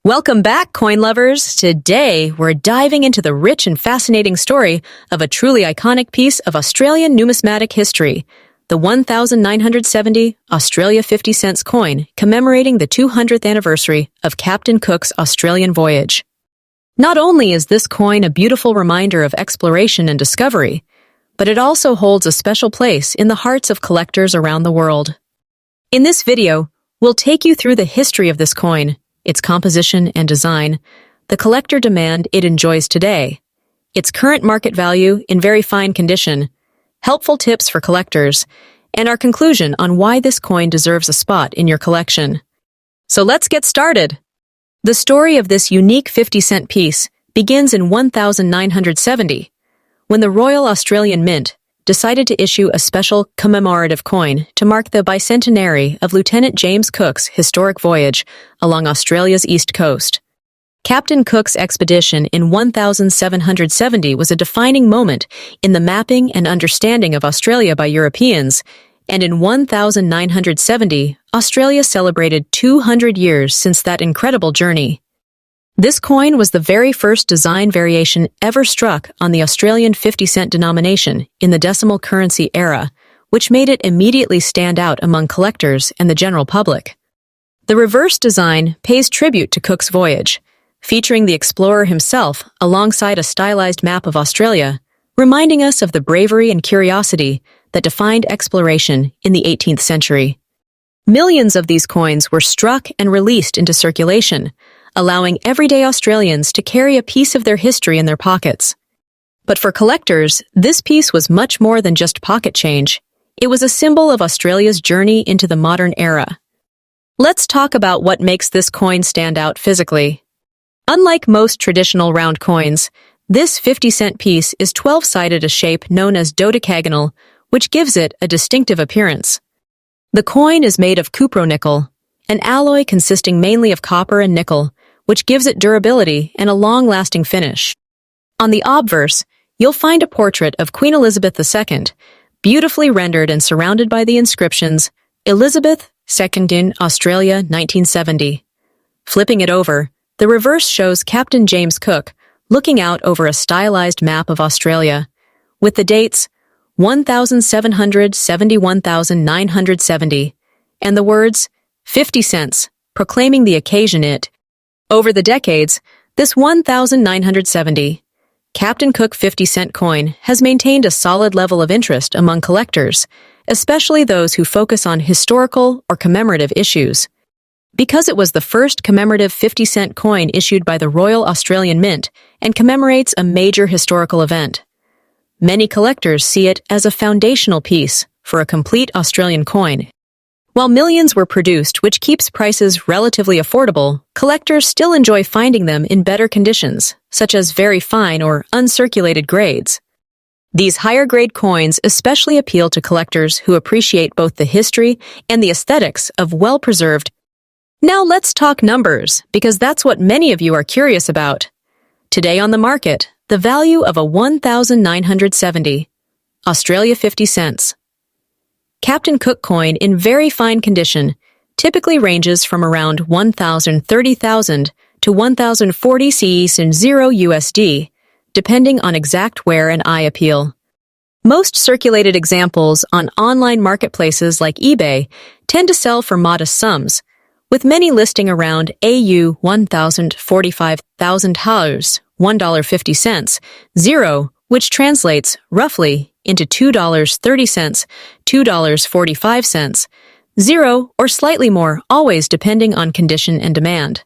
Welcome back, coin lovers! Today, we're diving into the rich and fascinating story of a truly iconic piece of Australian numismatic history, the 1970 Australia 50 cents coin commemorating the 200th anniversary of Captain Cook's Australian voyage. Not only is this coin a beautiful reminder of exploration and discovery, but it also holds a special place in the hearts of collectors around the world. In this video, we'll take you through the history of this coin, its composition and design, the collector demand it enjoys today, its current market value in very fine condition, helpful tips for collectors, and our conclusion on why this coin deserves a spot in your collection. So let's get started. The story of this unique 50-cent piece begins in 1970, when the Royal Australian Mint decided to issue a special commemorative coin to mark the bicentenary of Lieutenant James Cook's historic voyage along Australia's east coast. Captain Cook's expedition in 1770 was a defining moment in the mapping and understanding of Australia by Europeans, and in 1970, Australia celebrated 200 years since that incredible journey. This coin was the very first design variation ever struck on the Australian 50-cent denomination in the decimal currency era, which made it immediately stand out among collectors and the general public. The reverse design pays tribute to Cook's voyage, featuring the explorer himself alongside a stylized map of Australia, reminding us of the bravery and curiosity that defined exploration in the 18th century. Millions of these coins were struck and released into circulation, allowing everyday Australians to carry a piece of their history in their pockets. But for collectors, this piece was much more than just pocket change. It was a symbol of Australia's journey into the modern era. Let's talk about what makes this coin stand out physically. Unlike most traditional round coins, this 50-cent piece is 12-sided, a shape known as dodecagonal, which gives it a distinctive appearance. The coin is made of cupronickel, an alloy consisting mainly of copper and nickel, which gives it durability and a long-lasting finish. On the obverse, you'll find a portrait of Queen Elizabeth II, beautifully rendered and surrounded by the inscriptions, Elizabeth II, Australia, 1970. Flipping it over, the reverse shows Captain James Cook looking out over a stylized map of Australia, with the dates 1771,970, and the words 50 cents, proclaiming the occasion it. Over the decades, this 1970 Captain Cook 50-cent coin has maintained a solid level of interest among collectors, especially those who focus on historical or commemorative issues. Because it was the first commemorative 50-cent coin issued by the Royal Australian Mint and commemorates a major historical event, many collectors see it as a foundational piece for a complete Australian coin. While millions were produced, which keeps prices relatively affordable, collectors still enjoy finding them in better conditions, such as very fine or uncirculated grades. These higher-grade coins especially appeal to collectors who appreciate both the history and the aesthetics of well-preserved. Now let's talk numbers, because that's what many of you are curious about. Today on the market, the value of a 1970 Australia 50 cents Captain Cook coin in very fine condition typically ranges from around 1,030,000 to 1,040 CE and 0 USD, depending on exact wear and eye appeal. Most circulated examples on online marketplaces like eBay tend to sell for modest sums, with many listing around AU 1,045,000 HAUs, $1.50, 0, which translates, roughly, into $2.30, $2.45, 0, or slightly more, always depending on condition and demand.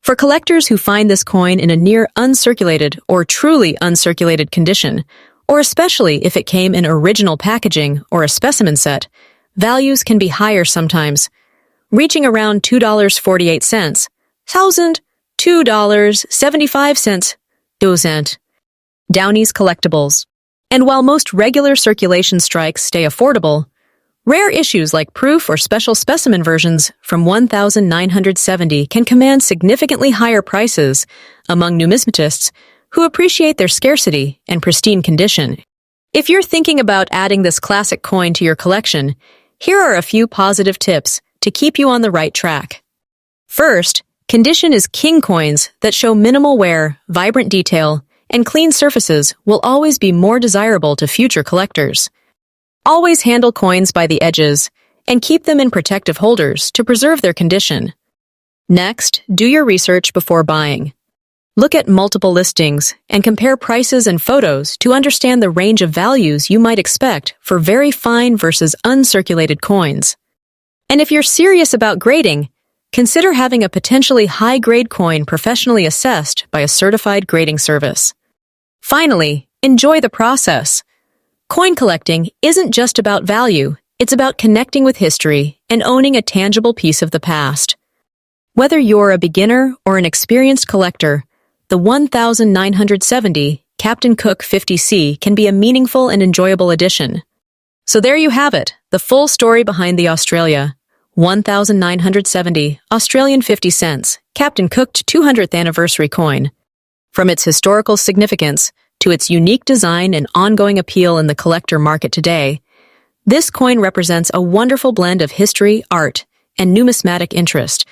For collectors who find this coin in a near uncirculated or truly uncirculated condition, or especially if it came in original packaging or a specimen set, values can be higher sometimes, reaching around $2.48, $1,000, $2.75, $2. Downey's Collectibles. And while most regular circulation strikes stay affordable, rare issues like proof or special specimen versions from 1970 can command significantly higher prices among numismatists who appreciate their scarcity and pristine condition. If you're thinking about adding this classic coin to your collection, here are a few positive tips to keep you on the right track. First, Condition is king coins that show minimal wear, vibrant detail, and clean surfaces will always be more desirable to future collectors. Always handle coins by the edges and keep them in protective holders to preserve their condition. Next, do your research before buying. Look at multiple listings and compare prices and photos to understand the range of values you might expect for very fine versus uncirculated coins. And if you're serious about grading, consider having a potentially high-grade coin professionally assessed by a certified grading service. Finally, enjoy the process. Coin collecting isn't just about value, it's about connecting with history and owning a tangible piece of the past. Whether you're a beginner or an experienced collector, the 1970 Captain Cook 50C can be a meaningful and enjoyable addition. So there you have it, the full story behind the Australia 1970 Australian 50 cents Captain Cook 200th anniversary coin. From its historical significance to its unique design and ongoing appeal in the collector market today, this coin represents a wonderful blend of history, art, and numismatic interest.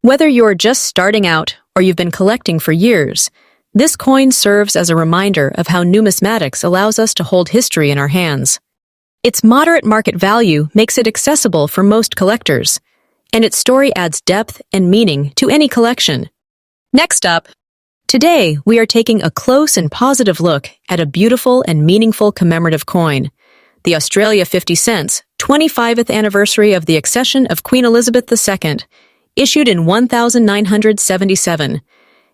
Whether you're just starting out or you've been collecting for years, this coin serves as a reminder of how numismatics allows us to hold history in our hands. Its moderate market value makes it accessible for most collectors, and its story adds depth and meaning to any collection. Next up, today we are taking a close and positive look at a beautiful and meaningful commemorative coin, the Australia 50 cents 25th anniversary of the accession of Queen Elizabeth II, issued in 1977,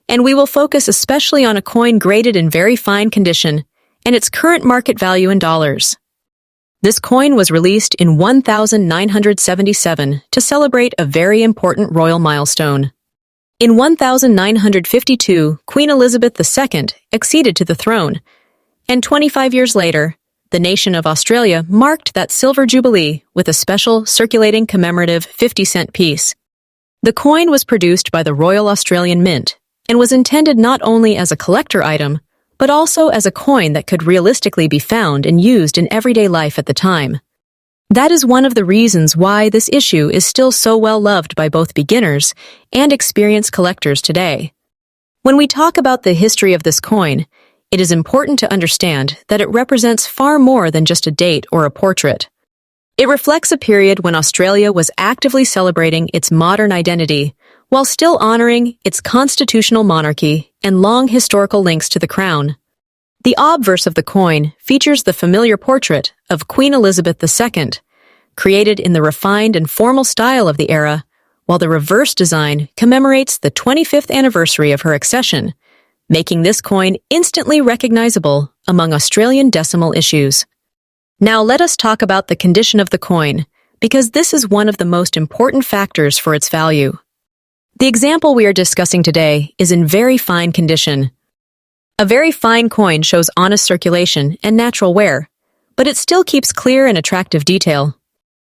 and we will focus especially on a coin graded in very fine condition and its current market value in dollars. This coin was released in 1977 to celebrate a very important royal milestone. In 1952, Queen Elizabeth II acceded to the throne, and 25 years later, the nation of Australia marked that silver jubilee with a special circulating commemorative 50-cent piece. The coin was produced by the Royal Australian Mint and was intended not only as a collector item, but also as a coin that could realistically be found and used in everyday life at the time. That is one of the reasons why this issue is still so well loved by both beginners and experienced collectors today. When we talk about the history of this coin, it is important to understand that it represents far more than just a date or a portrait. It reflects a period when Australia was actively celebrating its modern identity while still honoring its constitutional monarchy and long historical links to the crown. The obverse of the coin features the familiar portrait of Queen Elizabeth II, created in the refined and formal style of the era, while the reverse design commemorates the 25th anniversary of her accession, making this coin instantly recognizable among Australian decimal issues. Now let us talk about the condition of the coin, because this is one of the most important factors for its value. The example we are discussing today is in very fine condition. A very fine coin shows honest circulation and natural wear, but it still keeps clear and attractive detail.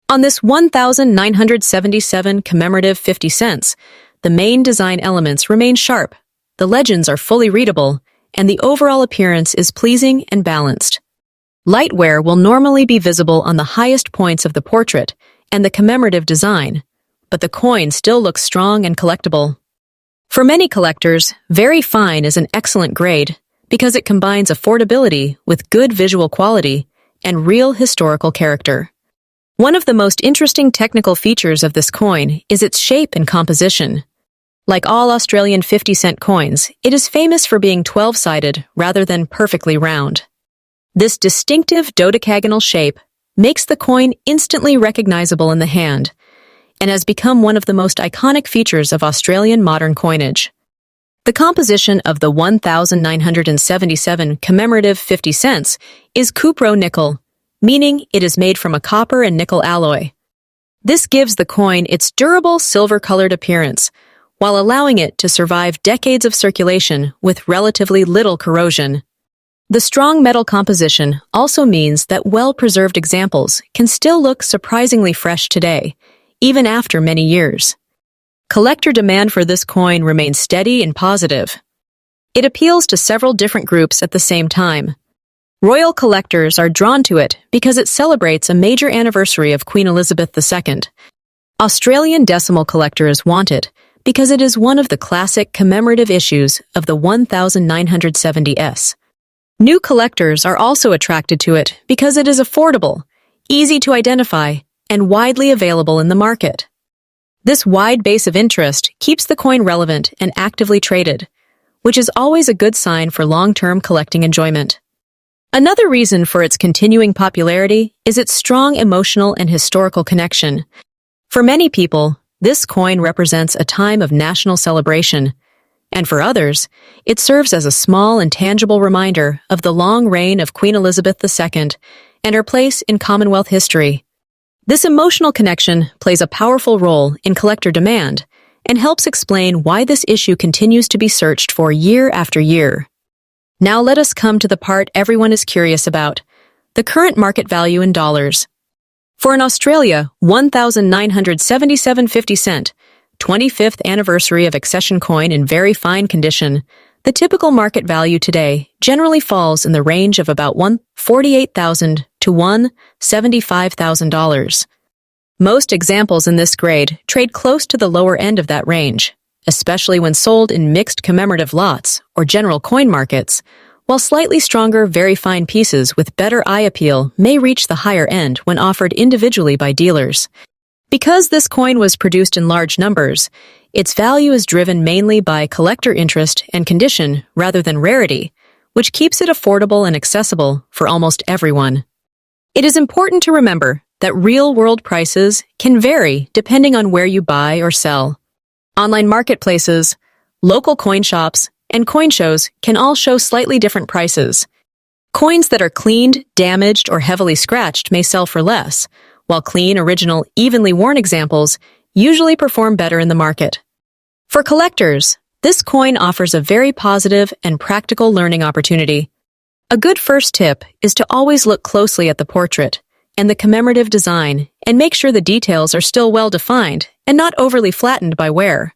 On this 1977 commemorative 50 cents, the main design elements remain sharp, the legends are fully readable, and the overall appearance is pleasing and balanced. Light wear will normally be visible on the highest points of the portrait and the commemorative design, but the coin still looks strong and collectible. For many collectors, very fine is an excellent grade because it combines affordability with good visual quality and real historical character. One of the most interesting technical features of this coin is its shape and composition. Like all Australian 50-cent coins, it is famous for being 12-sided rather than perfectly round. This distinctive dodecagonal shape makes the coin instantly recognizable in the hand and has become one of the most iconic features of Australian modern coinage. The composition of the 1977 commemorative 50 cents is cupro nickel, meaning it is made from a copper and nickel alloy. This gives the coin its durable silver-colored appearance, while allowing it to survive decades of circulation with relatively little corrosion. The strong metal composition also means that well-preserved examples can still look surprisingly fresh today, even after many years. Collector demand for this coin remains steady and positive. It appeals to several different groups at the same time. Royal collectors are drawn to it because it celebrates a major anniversary of Queen Elizabeth II. Australian decimal collectors want it because it is one of the classic commemorative issues of the 1970s. New collectors are also attracted to it because it is affordable, easy to identify, and widely available in the market. This wide base of interest keeps the coin relevant and actively traded, which is always a good sign for long-term collecting enjoyment. Another reason for its continuing popularity is its strong emotional and historical connection. For many people, this coin represents a time of national celebration, and for others, it serves as a small and tangible reminder of the long reign of Queen Elizabeth II and her place in Commonwealth history. This emotional connection plays a powerful role in collector demand and helps explain why this issue continues to be searched for year after year. Now let us come to the part everyone is curious about, the current market value in dollars. For an Australia 1977.50 25th anniversary of accession coin in very fine condition, the typical market value today generally falls in the range of about $148,000 to $175,000. Most examples in this grade trade close to the lower end of that range, especially when sold in mixed commemorative lots or general coin markets, while slightly stronger very fine pieces with better eye appeal may reach the higher end when offered individually by dealers. Because this coin was produced in large numbers, its value is driven mainly by collector interest and condition rather than rarity, which keeps it affordable and accessible for almost everyone. It is important to remember that real-world prices can vary depending on where you buy or sell. Online marketplaces, local coin shops, and coin shows can all show slightly different prices. Coins that are cleaned, damaged, or heavily scratched may sell for less, while clean, original, evenly worn examples usually perform better in the market. For collectors, this coin offers a very positive and practical learning opportunity. A good first tip is to always look closely at the portrait and the commemorative design and make sure the details are still well defined and not overly flattened by wear.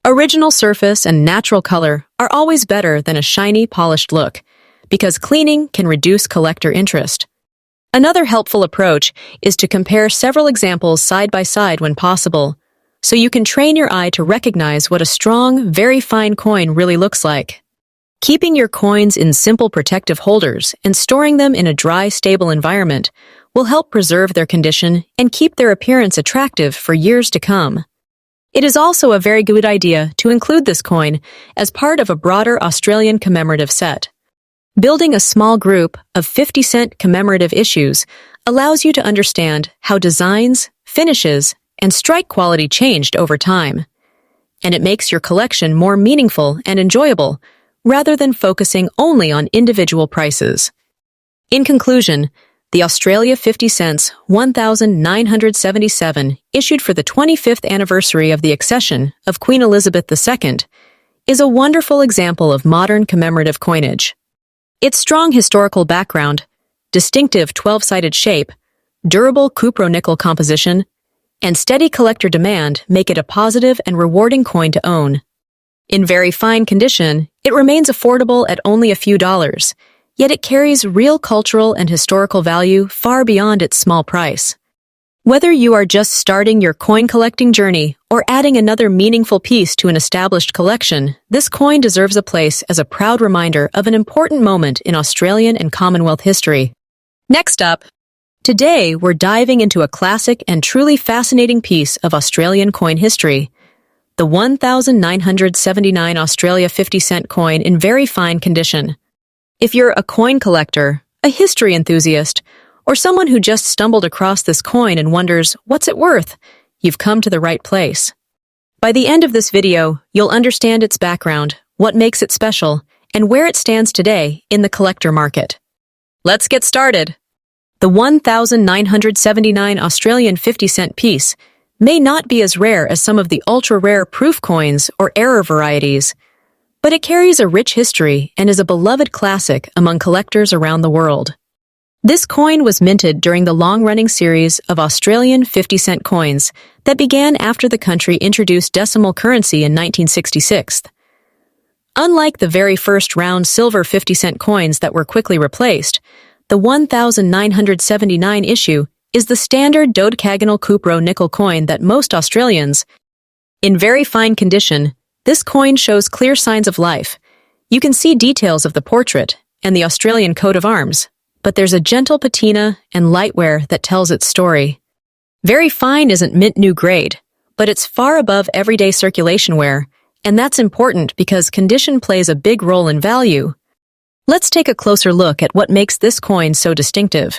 Original surface and natural color are always better than a shiny, polished look, because cleaning can reduce collector interest. Another helpful approach is to compare several examples side by side when possible, so you can train your eye to recognize what a strong, very fine coin really looks like. Keeping your coins in simple protective holders and storing them in a dry, stable environment will help preserve their condition and keep their appearance attractive for years to come. It is also a very good idea to include this coin as part of a broader Australian commemorative set. Building a small group of 50-cent commemorative issues allows you to understand how designs, finishes, and strike quality changed over time. And it makes your collection more meaningful and enjoyable, rather than focusing only on individual prices. In conclusion, the Australia 50 cents 1977, issued for the 25th anniversary of the accession of Queen Elizabeth II, is a wonderful example of modern commemorative coinage. Its strong historical background, distinctive 12-sided shape, durable cupro-nickel composition, and steady collector demand make it a positive and rewarding coin to own. In very fine condition, it remains affordable at only a few dollars, yet it carries real cultural and historical value far beyond its small price. Whether you are just starting your coin collecting journey or adding another meaningful piece to an established collection, this coin deserves a place as a proud reminder of an important moment in Australian and Commonwealth history. Next up, today we're diving into a classic and truly fascinating piece of Australian coin history, the 1979 Australia 50-cent coin in very fine condition. If you're a coin collector, a history enthusiast, or someone who just stumbled across this coin and wonders, what's it worth? You've come to the right place. By the end of this video, you'll understand its background, what makes it special, and where it stands today in the collector market. Let's get started. The 1979 Australian 50-cent piece may not be as rare as some of the ultra-rare proof coins or error varieties, but it carries a rich history and is a beloved classic among collectors around the world. This coin was minted during the long-running series of Australian 50-cent coins that began after the country introduced decimal currency in 1966. Unlike the very first round silver 50-cent coins that were quickly replaced, the 1979 issue is the standard dodecagonal cupro nickel coin that most Australians, In very fine condition, this coin shows clear signs of life. You can see details of the portrait and the Australian coat of arms, but there's a gentle patina and light wear that tells its story. Very fine isn't mint new grade, but it's far above everyday circulation wear, and that's important because condition plays a big role in value. Let's take a closer look at what makes this coin so distinctive.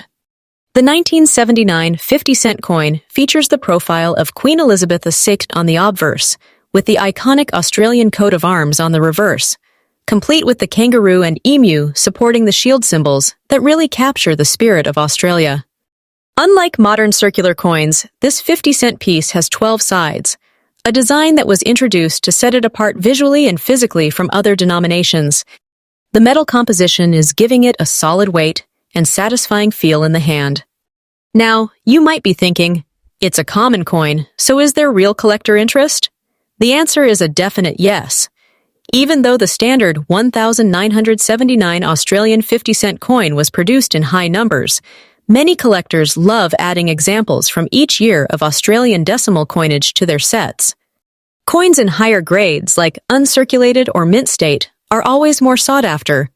The 1979 50-cent coin features the profile of Queen Elizabeth II on the obverse, with the iconic Australian coat of arms on the reverse, complete with the kangaroo and emu supporting the shield symbols that really capture the spirit of Australia. Unlike modern circular coins, this 50-cent piece has 12 sides, a design that was introduced to set it apart visually and physically from other denominations. The metal composition is giving it a solid weight and satisfying feel in the hand. Now, you might be thinking, it's a common coin, so is there real collector interest? The answer is a definite yes. Even though the standard 1,979 Australian 50-cent coin was produced in high numbers, many collectors love adding examples from each year of Australian decimal coinage to their sets. Coins in higher grades, like uncirculated or mint state, are always more sought after.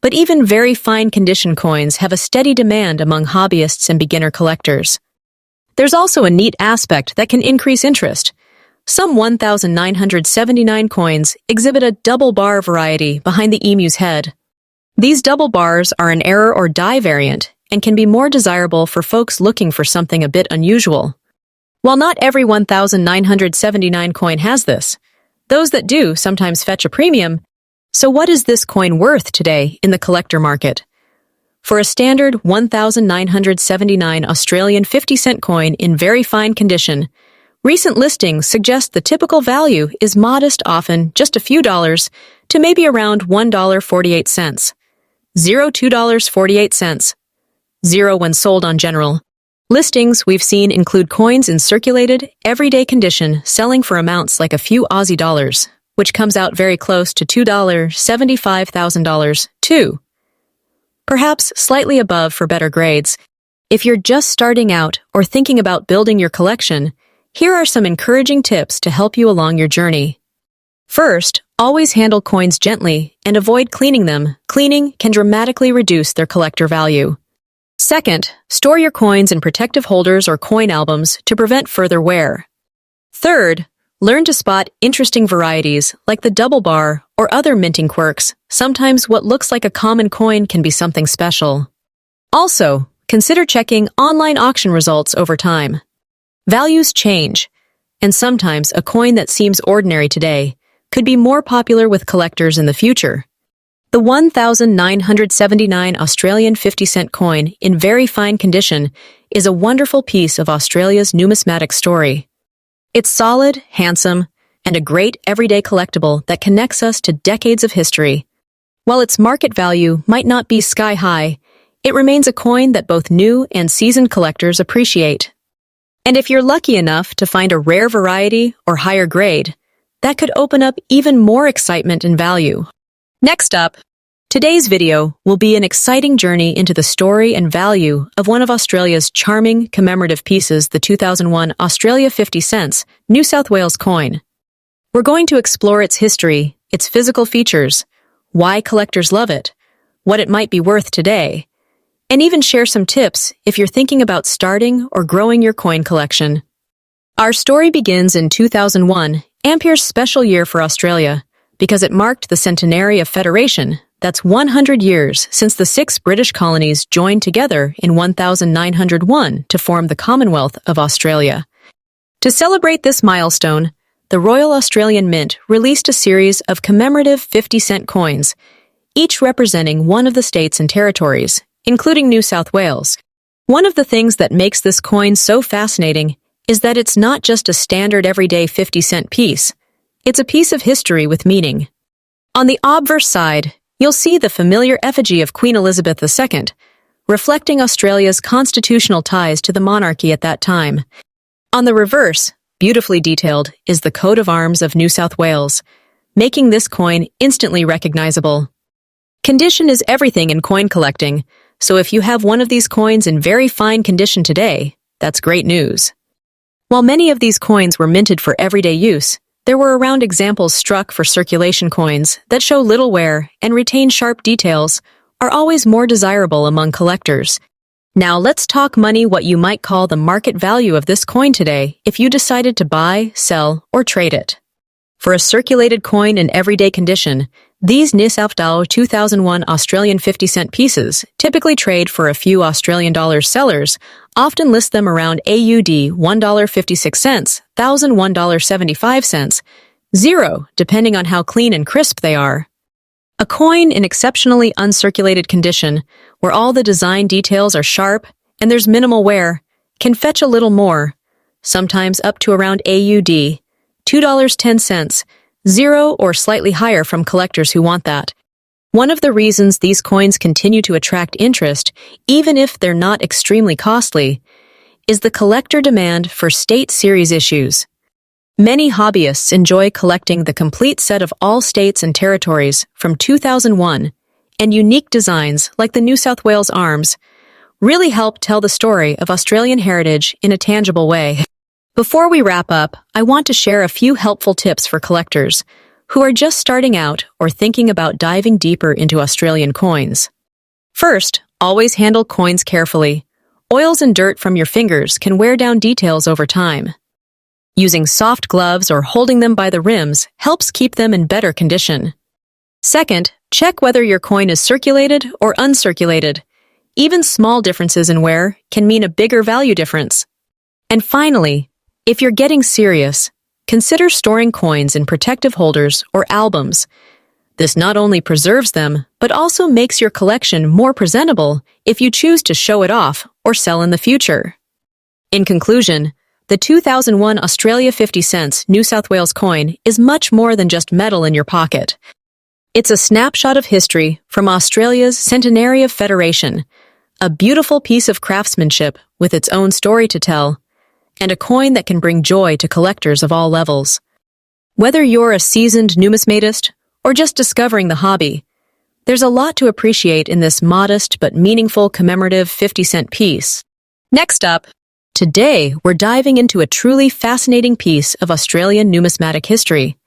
But even very fine condition coins have a steady demand among hobbyists and beginner collectors. There's also a neat aspect that can increase interest. Some 1,979 coins exhibit a double bar variety behind the emu's head. These double bars are an error or die variant and can be more desirable for folks looking for something a bit unusual. While not every 1,979 coin has this, those that do sometimes fetch a premium. So what is this coin worth today in the collector market? For a standard 1,979 Australian 50-cent coin in very fine condition, recent listings suggest the typical value is modest, often just a few dollars, to maybe around $1.48. $2.48. Zero when sold on general. Listings we've seen include coins in circulated, everyday condition selling for amounts like a few Aussie dollars, which comes out very close to $275,000 too. Perhaps slightly above for better grades. If you're just starting out or thinking about building your collection, here are some encouraging tips to help you along your journey. First, always handle coins gently and avoid cleaning them. Cleaning can dramatically reduce their collector value. Second, store your coins in protective holders or coin albums to prevent further wear. Third, learn to spot interesting varieties like the double bar or other minting quirks. Sometimes what looks like a common coin can be something special. Also, consider checking online auction results over time. Values change, and sometimes a coin that seems ordinary today could be more popular with collectors in the future. The 1,979 Australian 50-cent coin in very fine condition is a wonderful piece of Australia's numismatic story. It's solid, handsome, and a great everyday collectible that connects us to decades of history. While its market value might not be sky high, it remains a coin that both new and seasoned collectors appreciate. And if you're lucky enough to find a rare variety or higher grade, that could open up even more excitement and value. Next up, today's video will be an exciting journey into the story and value of one of Australia's charming commemorative pieces, the 2001 Australia 50 cents New South Wales coin. We're going to explore its history, its physical features, why collectors love it, what it might be worth today, and even share some tips if you're thinking about starting or growing your coin collection. Our story begins in 2001, Ampere's special year for Australia, because it marked the centenary of Federation. That's 100 years since the 6 British colonies joined together in 1901 to form the Commonwealth of Australia. To celebrate this milestone, the Royal Australian Mint released a series of commemorative 50-cent coins, each representing one of the states and territories, including New South Wales. One of the things that makes this coin so fascinating is that it's not just a standard everyday 50-cent piece. It's a piece of history with meaning. On the obverse side, you'll see the familiar effigy of Queen Elizabeth II, reflecting Australia's constitutional ties to the monarchy at that time. On the reverse, beautifully detailed, is the coat of arms of New South Wales, making this coin instantly recognizable. Condition is everything in coin collecting, so if you have one of these coins in very fine condition today, that's great news. While many of these coins were minted for everyday use, there were around examples struck for circulation coins that show little wear and retain sharp details are always more desirable among collectors. Now let's talk money, what you might call the market value of this coin today if you decided to buy, sell, or trade it. For a circulated coin in everyday condition, these Nisafdao 2001 Australian 50-cent pieces typically trade for a few Australian dollars. Sellers often list them around AUD $1.56, $1,001.75, zero, depending on how clean and crisp they are. A coin in exceptionally uncirculated condition, where all the design details are sharp and there's minimal wear, can fetch a little more, sometimes up to around AUD $2.10, zero or slightly higher from collectors who want that. One of the reasons these coins continue to attract interest, even if they're not extremely costly, is the collector demand for state series issues. Many hobbyists enjoy collecting the complete set of all states and territories from 2001, and unique designs like the New South Wales Arms really help tell the story of Australian heritage in a tangible way. Before we wrap up, I want to share a few helpful tips for collectors who are just starting out or thinking about diving deeper into Australian coins. First, always handle coins carefully. Oils and dirt from your fingers can wear down details over time. Using soft gloves or holding them by the rims helps keep them in better condition. Second, check whether your coin is circulated or uncirculated. Even small differences in wear can mean a bigger value difference. And finally, if you're getting serious, consider storing coins in protective holders or albums. This not only preserves them, but also makes your collection more presentable if you choose to show it off or sell in the future. In conclusion, the 2001 Australia 50 cents New South Wales coin is much more than just metal in your pocket. It's a snapshot of history from Australia's centenary of federation, a beautiful piece of craftsmanship with its own story to tell, and a coin that can bring joy to collectors of all levels. Whether you're a seasoned numismatist or just discovering the hobby, there's a lot to appreciate in this modest but meaningful commemorative 50-cent piece. Next up, today we're diving into a truly fascinating piece of Australian numismatic history,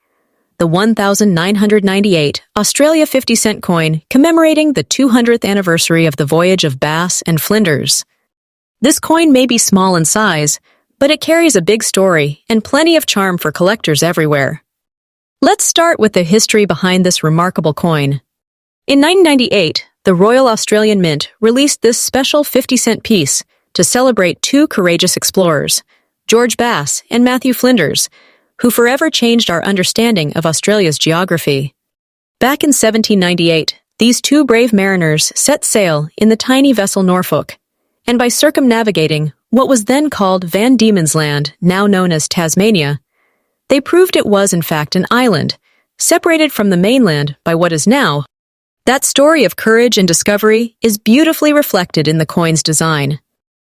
the 1998 Australia 50-cent coin commemorating the 200th anniversary of the voyage of Bass and Flinders. This coin may be small in size, but it carries a big story and plenty of charm for collectors everywhere. Let's start with the history behind this remarkable coin. In 1998, the Royal Australian Mint released this special 50-cent piece to celebrate two courageous explorers, George Bass and Matthew Flinders, who forever changed our understanding of Australia's geography. Back in 1798, these two brave mariners set sail in the tiny vessel Norfolk, and by circumnavigating what was then called Van Diemen's Land, now known as Tasmania, they proved it was in fact an island, separated from the mainland by what is now. That story of courage and discovery is beautifully reflected in the coin's design.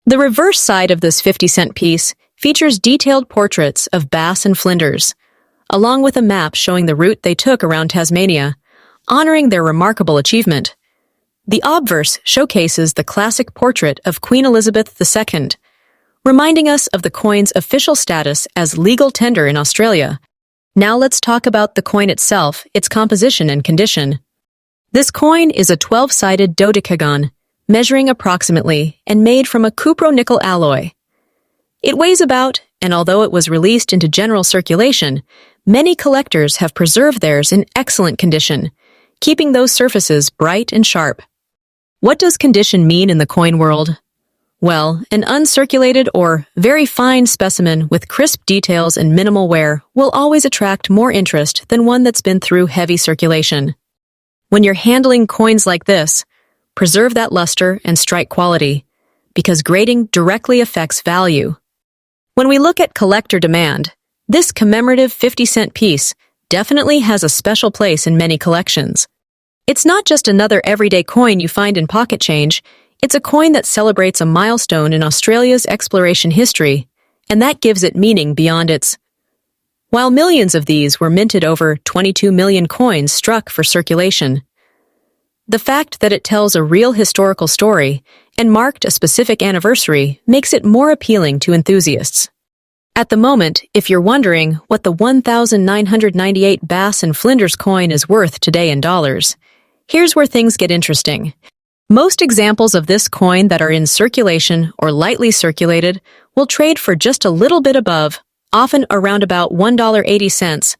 The reverse side of this 50-cent piece features detailed portraits of Bass and Flinders, along with a map showing the route they took around Tasmania, honoring their remarkable achievement. The obverse showcases the classic portrait of Queen Elizabeth II, reminding us of the coin's official status as legal tender in Australia. Now let's talk about the coin itself, its composition and condition. This coin is a 12-sided dodecagon, measuring approximately and made from a cupro-nickel alloy. It weighs about, and although it was released into general circulation, many collectors have preserved theirs in excellent condition, keeping those surfaces bright and sharp. What does condition mean in the coin world? Well, an uncirculated or very fine specimen with crisp details and minimal wear will always attract more interest than one that's been through heavy circulation. When you're handling coins like this, preserve that luster and strike quality, because grading directly affects value. When we look at collector demand, this commemorative 50-cent piece definitely has a special place in many collections. It's not just another everyday coin you find in pocket change, it's a coin that celebrates a milestone in Australia's exploration history, and that gives it meaning beyond its. While millions of these were minted, over 22 million coins struck for circulation. The fact that it tells a real historical story and marked a specific anniversary makes it more appealing to enthusiasts. At the moment, if you're wondering what the 1,998 Bass and Flinders coin is worth today in dollars, here's where things get interesting. Most examples of this coin that are in circulation or lightly circulated will trade for just a little bit above, often around about $1.80,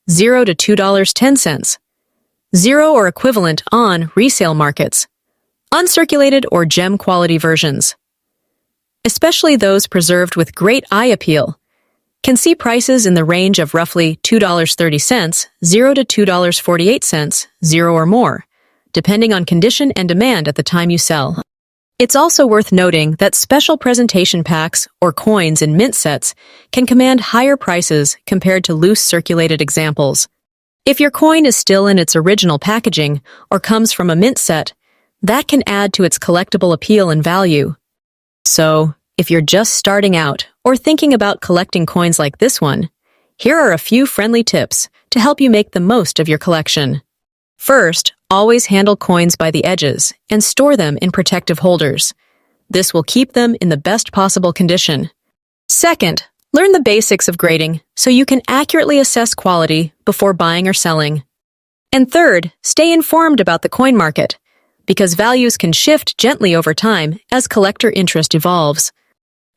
$0 to $2.10, zero or equivalent on resale markets, uncirculated or gem quality versions. Especially those preserved with great eye appeal can see prices in the range of roughly $2.30, $0 to $2.48, zero or more, depending on condition and demand at the time you sell. It's also worth noting that special presentation packs or coins in mint sets can command higher prices compared to loose circulated examples. If your coin is still in its original packaging or comes from a mint set, that can add to its collectible appeal and value. So, if you're just starting out or thinking about collecting coins like this one, here are a few friendly tips to help you make the most of your collection. First, always handle coins by the edges and store them in protective holders. This will keep them in the best possible condition. Second, learn the basics of grading so you can accurately assess quality before buying or selling. And third, stay informed about the coin market, because values can shift gently over time as collector interest evolves.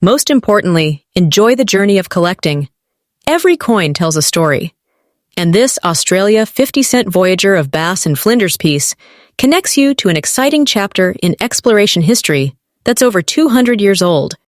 Most importantly, enjoy the journey of collecting. Every coin tells a story. And this Australia 50-cent Voyager of Bass and Flinders piece connects you to an exciting chapter in exploration history that's over 200 years old.